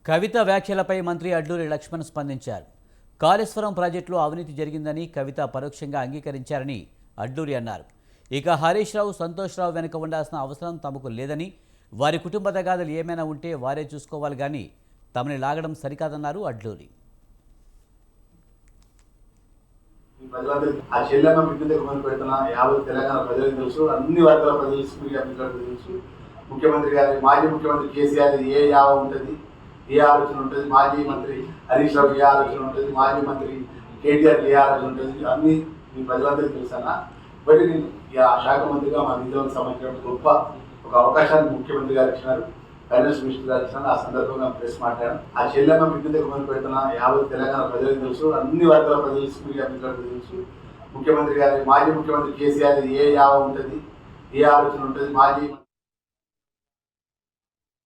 కవిత వ్యాఖ్యలపై మంత్రి అడ్లూరి లక్ష్మణ్ స్పందించారు. కాళేశ్వరం ప్రాజెక్టులో అవినీతి జరిగిందని కవిత పరోక్షంగా అంగీకరించారని అడ్లూరి అన్నారు. ఇక హరీష్ రావు, సంతోష్ రావు వెనుక ఉండాల్సిన అవసరం తమకు లేదని, వారి కుటుంబ తగాదాలు ఏమైనా ఉంటే వారే చూసుకోవాలి కానీ తమని లాగడం సరికాదన్నారు అడ్లూరి. ఆ చెల్లెమ్మ బిడ్డ గుమ్మని పెడుతున్న యావత్ తెలంగాణ ప్రజలకు తెలుసు, అన్ని వర్గాల ప్రజలకు తెలుసు. ముఖ్యమంత్రి గారి, మాజీ ముఖ్యమంత్రి కేసీఆర్ ఏ యావ ఉంటుంది, ఏ ఆలోచన ఉంటుంది, మాజీ మంత్రి హరీష్ రావు ఏ ఆలోచన ఉంటుంది, మాజీ మంత్రి కేటీఆర్ ఏ ఆలోచన ఉంటుంది, అన్ని మీ ప్రజలందరికీ తెలుసన్నా. బట్ నేను ఆ శాఖ మంత్రిగా మా నిధులకు సంబంధించిన గొప్ప ఒక అవకాశాన్ని ముఖ్యమంత్రి గారు ఇచ్చినారు, ఫైనాన్స్ మినిస్టర్ గారు ఇచ్చినారు. ఆ సందర్భంగా ప్రెస్ మాట్లాడాను. ఆ చెల్లెమ్మ బిడ్డ గుమ్మని పెడుతున్న యావత్ తెలంగాణ ప్రజలకు తెలుసు, అన్ని వర్గాల ప్రజలకు తెలుసు. ముఖ్యమంత్రి గారి, మాజీ ముఖ్యమంత్రి కేసీఆర్ ఏ యావ ఉంటుంది, ఏ ఆలోచన ఉంటుంది, మాజీ